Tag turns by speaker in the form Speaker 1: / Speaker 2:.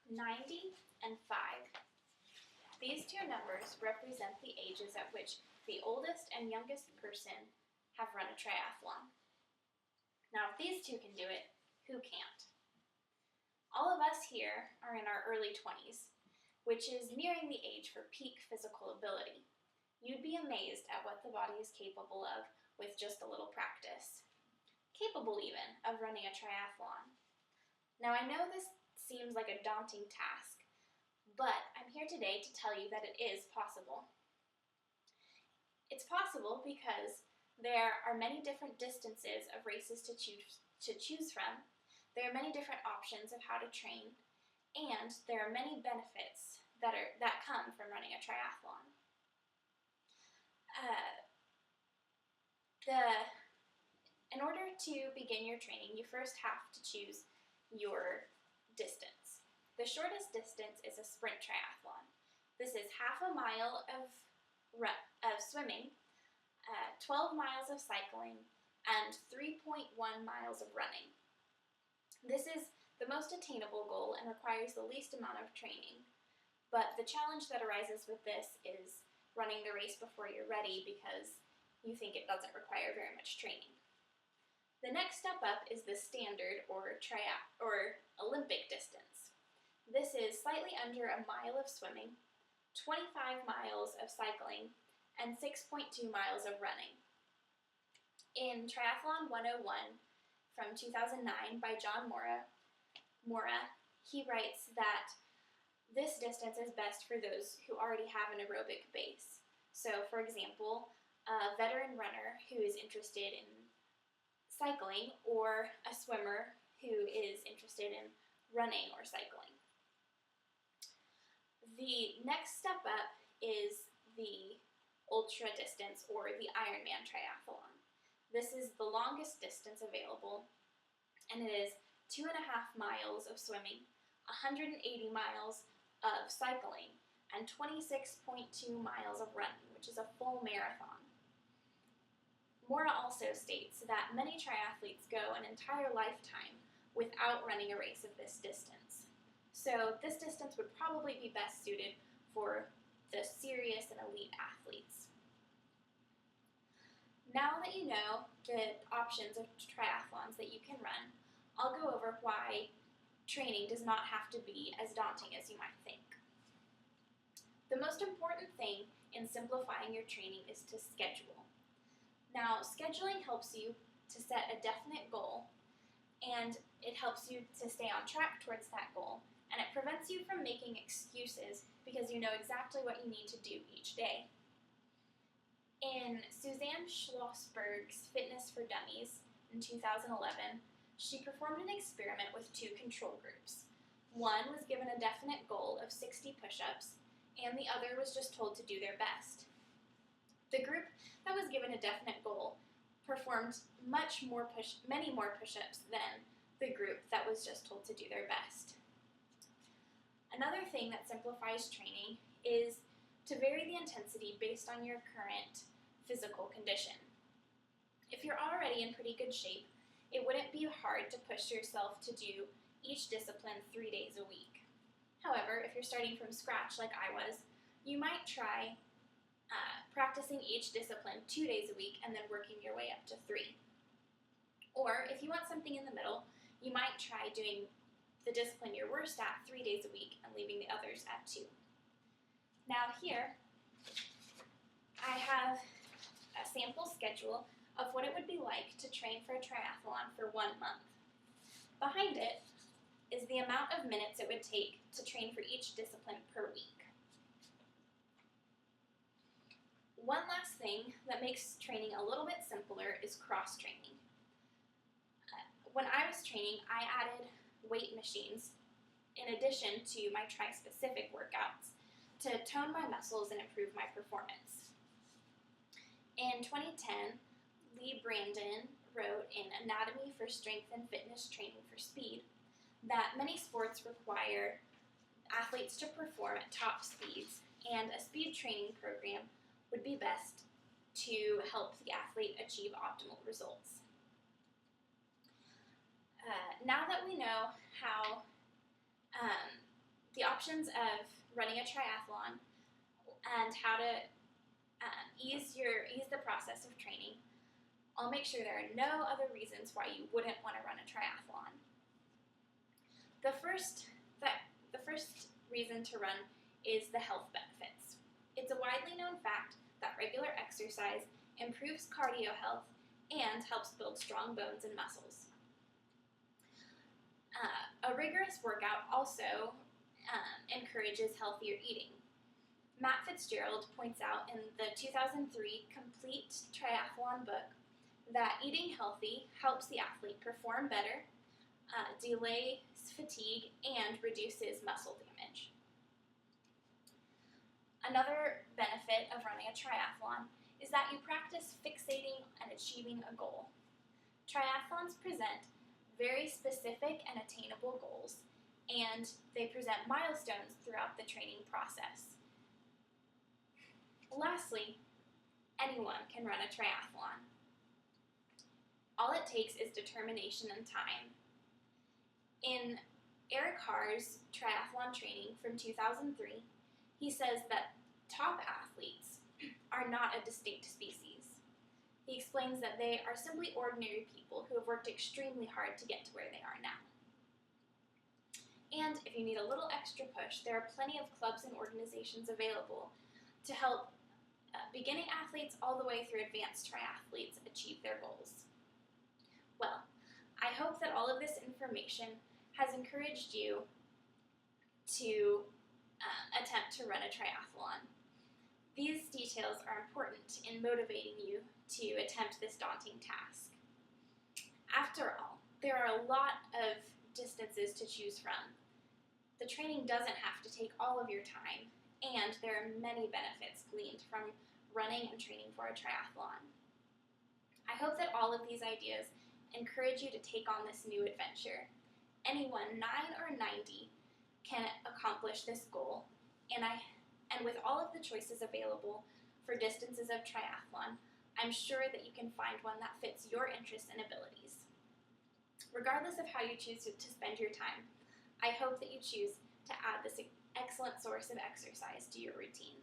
Speaker 1: 90 and 5. These two numbers represent the ages at which the oldest and youngest person have run a triathlon. Now, if these two can do it, who can't? All of us here are in our early 20s, which is nearing the age for peak physical ability. You'd be amazed at what the body is capable of with just a little practice. Capable even of running a triathlon. Now, I know this seems like a daunting task, but I'm here today to tell you that it is possible. It's possible because there are many different distances of races to choose from. There are many different options of how to train, and there are many benefits that come from running a triathlon. In order to begin your training, you first have to choose your distance. The shortest distance is a sprint triathlon. This is half a mile of swimming, 12 miles of cycling, and 3.1 miles of running. This is the most attainable goal and requires the least amount of training, but the challenge that arises with this is running the race before you're ready because you think it doesn't require very much training. The next step up is the standard or Olympic distance. This is slightly under a mile of swimming, 25 miles of cycling, and 6.2 miles of running. In Triathlon 101 from 2009 by John Mora, he writes that this distance is best for those who already have an aerobic base. So, for example, a veteran runner who is interested in cycling or a swimmer who is interested in running or cycling. The next step up is the ultra distance or the Ironman triathlon. This is the longest distance available, and it is 2.5 miles of swimming, 180 miles of cycling, and 26.2 miles of running, which is a full marathon. Mora also states that many triathletes go an entire lifetime without running a race of this distance. So this distance would probably be best suited for the serious and elite athletes. Now that you know the options of triathlons that you can run, I'll go over why training does not have to be as daunting as you might think. The most important thing in simplifying your training is to schedule. Now, scheduling helps you to set a definite goal, and it helps you to stay on track towards that goal, and it prevents you from making excuses because you know exactly what you need to do each day. In Suzanne Schlossberg's Fitness for Dummies in 2011, she performed an experiment with two control groups. One was given a definite goal of 60 push-ups, and the other was just told to do their best. The group that was given a definite goal performed many more push-ups than the group that was just told to do their best. Another thing that simplifies training is to vary the intensity based on your current physical condition. If you're already in pretty good shape, it wouldn't be hard to push yourself to do each discipline 3 days a week. However, if you're starting from scratch like I was, you might try practicing each discipline 2 days a week and then working your way up to 3. Or if you want something in the middle, you might try doing the discipline you're worst at 3 days a week and leaving the others at 2. Now here, I have a sample schedule of what it would be like to train for a triathlon for 1 month. Behind it is the amount of minutes it would take to train for each discipline per week. One last thing that makes training a little bit simpler is cross-training. When I was training, I added weight machines in addition to my tri-specific workouts to tone my muscles and improve my performance. In 2010, Lee Brandon wrote in Anatomy for Strength and Fitness Training for Speed that many sports require athletes to perform at top speeds, and a speed training program would be best to help the athlete achieve optimal results. Now that we know how the options of running a triathlon and how to ease the process of training, I'll make sure there are no other reasons why you wouldn't want to run a triathlon. The first reason to run is the health benefits. It's a widely known fact that regular exercise improves cardio health and helps build strong bones and muscles. A rigorous workout also encourages healthier eating. Matt Fitzgerald points out in the 2003 Complete Triathlon book that eating healthy helps the athlete perform better, delays fatigue, and reduces muscle damage. Another benefit of running a triathlon is that you practice fixating and achieving a goal. Triathlons present very specific and attainable goals, and they present milestones throughout the training process. Lastly, anyone can run a triathlon. All it takes is determination and time. In Eric Haar's triathlon training from 2003, he says that top athletes are not a distinct species. He explains that they are simply ordinary people who have worked extremely hard to get to where they are now. And if you need a little extra push, there are plenty of clubs and organizations available to help beginning athletes all the way through advanced triathletes achieve their goals. Well, I hope that all of this information has encouraged you to attempt to run a triathlon. These details are important in motivating you to attempt this daunting task. After all, there are a lot of distances to choose from. The training doesn't have to take all of your time, and there are many benefits gleaned from running and training for a triathlon. I hope that all of these ideas encourage you to take on this new adventure. Anyone 9 or 90 can accomplish this goal, and with all of the choices available for distances of triathlon, I'm sure that you can find one that fits your interests and abilities. Regardless of how you choose to spend your time, I hope that you choose to add this excellent source of exercise to your routine.